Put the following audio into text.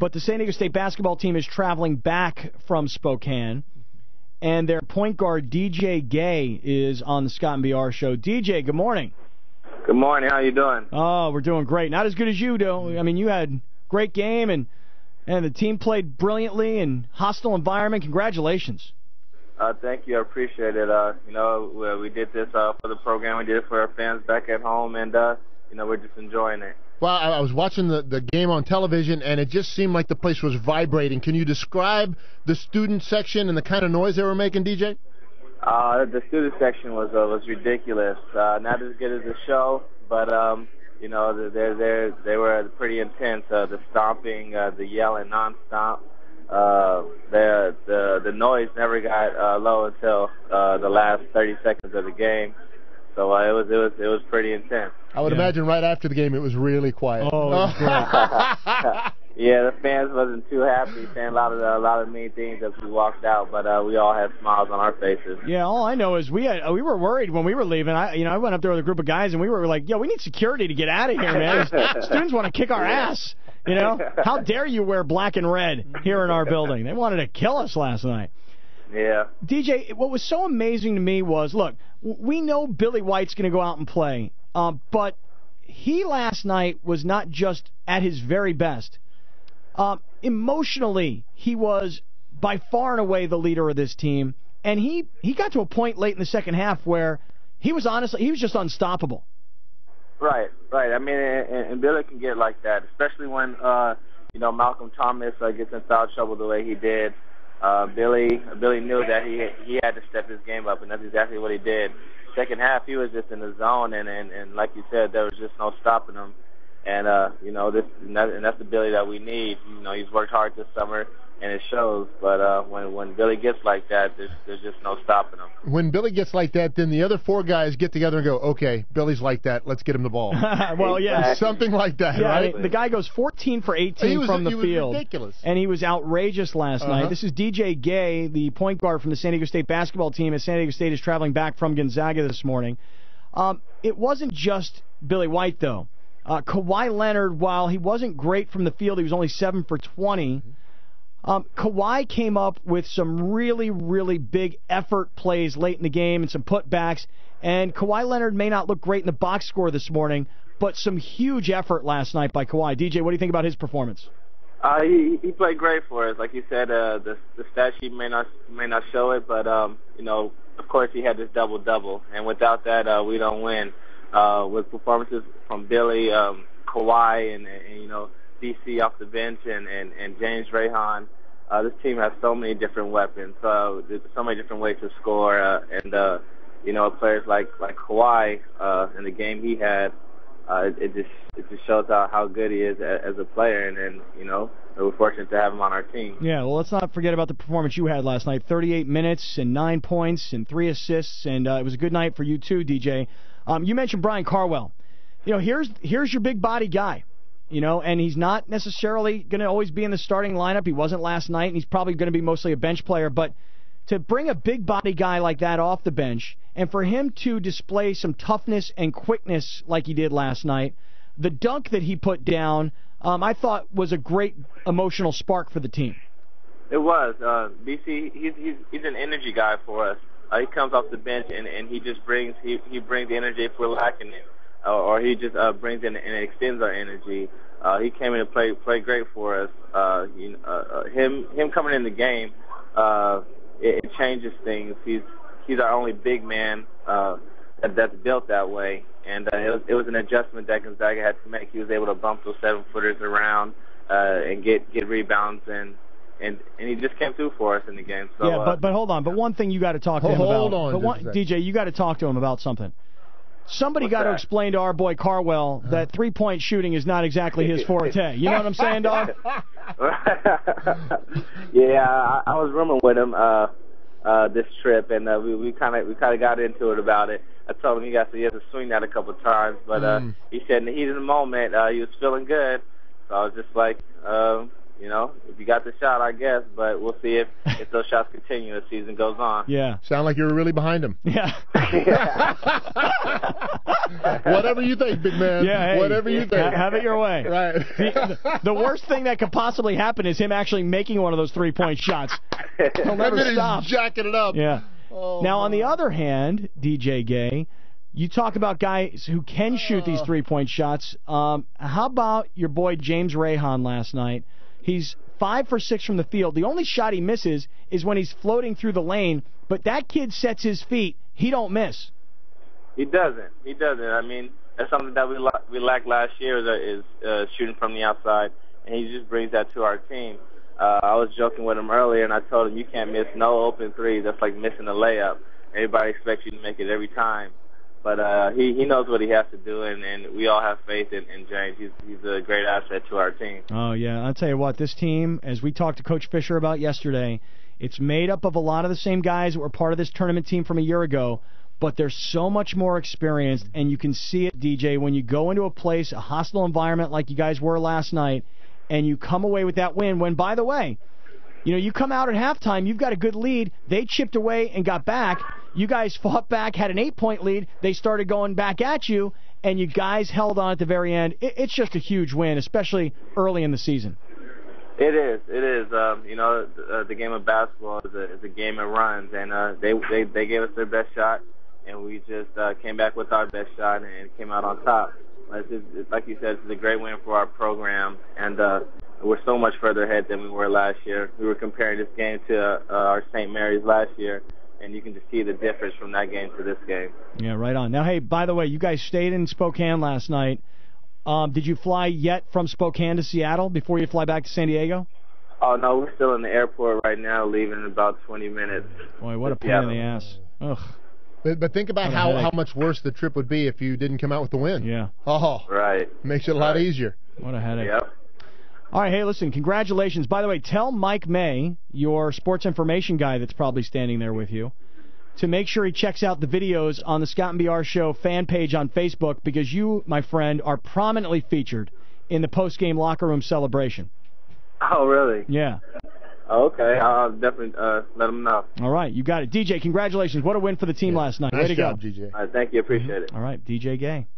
But the San Diego State basketball team is traveling back from Spokane, and their point guard, DJ Gay, is on the Scott and BR show. DJ, good morning. Good morning. How you doing? Oh, we're doing great. Not as good as you do. I mean, you had a great game, and the team played brilliantly in hostile environment. Congratulations. Thank you. I appreciate it. We did this for the program. We did it for our fans back at home, and we're just enjoying it. Well, I was watching the game on television, and it just seemed like the place was vibrating. Can you describe the student section and the kind of noise they were making, DJ? The student section was ridiculous. Not as good as the show, but they were pretty intense. The stomping, the yelling nonstop. The noise never got low until the last 30 seconds of the game. So it was pretty intense. I would imagine right after the game it was really quiet. Oh, it was great. Yeah, the fans wasn't too happy, saying a lot of mean things as we walked out, but we all had smiles on our faces. Yeah, all I know is we were worried when we were leaving. I went up there with a group of guys, and we were like, we need security to get out of here, man. Students want to kick our ass. How dare you wear black and red here in our building? They wanted to kill us last night. Yeah. DJ, what was so amazing to me was, look, we know Billy White's going to go out and play, but he last night was not just at his very best. Emotionally, he was by far and away the leader of this team, and he got to a point late in the second half where he was just unstoppable. Right. I mean, and Billy can get like that, especially when Malcolm Thomas gets in foul trouble the way he did. Billy knew that he had to step his game up, and that's exactly what he did. Second half, he was just in the zone, and like you said, there was just no stopping him. And that's the Billy that we need. He's worked hard this summer, and it shows. But when Billy gets like that, there's just no stopping him. When Billy gets like that, then the other four guys get together and go, okay, Billy's like that, let's get him the ball. Well, yeah. Something like that, right? I mean, the guy goes 14 for 18 from the field. He was ridiculous. And he was outrageous last night. This is DJ Gay, the point guard from the San Diego State basketball team, as San Diego State is traveling back from Gonzaga this morning. It wasn't just Billy White, though. Kawhi Leonard, while he wasn't great from the field, he was only 7 for 20. Kawhi came up with some really, really big effort plays late in the game and some putbacks. And Kawhi Leonard may not look great in the box score this morning, but some huge effort last night by Kawhi. DJ, what do you think about his performance? He played great for us. Like you said, the stat sheet may not show it, but of course he had this double-double, and without that, we don't win. With performances from Billy, Kawhi, and DC off the bench, and James Rahan, this team has so many different weapons. There's so many different ways to score, and players like Kawhi in the game he had, it just shows how good he is as a player, and we're fortunate to have him on our team. Yeah, well, let's not forget about the performance you had last night. 38 minutes and 9 points and 3 assists, and it was a good night for you too, DJ. You mentioned Brian Carwell. Here's your big body guy, and he's not necessarily going to always be in the starting lineup. He wasn't last night, and he's probably going to be mostly a bench player. But to bring a big body guy like that off the bench, and for him to display some toughness and quickness like he did last night, the dunk that he put down, I thought was a great emotional spark for the team. It was. BC, he's an energy guy for us. He comes off the bench and he just brings the energy if we're lacking it, or he just brings in and extends our energy. He came in and played great for us. Him coming in the game, it changes things. He's our only big man that's built that way, and it was an adjustment that Gonzaga had to make. He was able to bump those 7-footers around and get rebounds and he just came through for us in the game. So, yeah, but hold on. But one thing you got to talk to him about. Hold on, DJ, you got to talk to him about something. Somebody got to explain to our boy Carwell that three-point shooting is not exactly his forte. You know what I'm saying, dog? Yeah, I was rooming with him this trip, and we kind of got into it about it. I told him he has to swing that a couple of times, but he said in the heat of the moment he was feeling good. So I was just like, you know, if you got the shot, I guess, but we'll see if those shots continue as the season goes on. Yeah. Sound like you were really behind him. Yeah. Whatever you think, big man. Yeah, hey, whatever you think. Have it your way. Right. The worst thing that could possibly happen is him actually making one of those three-point shots. He'll never stop. He's jacking it up. Yeah. Oh, now, on the other hand, DJ Gay, you talk about guys who can shoot these three-point shots. How about your boy James Rahan last night? He's 5 for 6 from the field. The only shot he misses is when he's floating through the lane, but that kid sets his feet. He don't miss. He doesn't. I mean, that's something that we lacked last year is shooting from the outside, and he just brings that to our team. I was joking with him earlier, and I told him you can't miss no open threes. That's like missing a layup. Everybody expects you to make it every time. But he knows what he has to do, and we all have faith in James. He's a great asset to our team. Oh, yeah. I'll tell you what, this team, as we talked to Coach Fisher about yesterday, it's made up of a lot of the same guys that were part of this tournament team from a year ago, but they're so much more experienced, and you can see it, DJ, when you go into a place, a hostile environment like you guys were last night, and you come away with that win when, by the way, you know, you come out at halftime, you've got a good lead. They chipped away and got back. You guys fought back, had an 8-point lead. They started going back at you, and you guys held on at the very end. It's just a huge win, especially early in the season. It is. You know, the game of basketball is a game of runs, and they gave us their best shot, and we just came back with our best shot and came out on top. It's, like you said, it's a great win for our program, and we're so much further ahead than we were last year. We were comparing this game to our St. Mary's last year, and you can just see the difference from that game to this game. Yeah, right on. Now, hey, by the way, you guys stayed in Spokane last night. Did you fly yet from Spokane to Seattle before you fly back to San Diego? Oh, no, we're still in the airport right now, leaving in about 20 minutes. Boy, what a pain in the ass. Ugh. But think about how much worse the trip would be if you didn't come out with the win. Yeah. Oh, right. Makes it a lot easier. What a headache. Yep. All right, hey, listen, congratulations. By the way, tell Mike May, your sports information guy that's probably standing there with you, to make sure he checks out the videos on the Scott and BR Show fan page on Facebook, because you, my friend, are prominently featured in the post-game locker room celebration. Oh, really? Yeah. Okay, I'll definitely let him know. All right, you got it. DJ, congratulations. What a win for the team last night. Nice Way to job, go. DJ. All right, thank you. Appreciate it. All right, DJ Gay.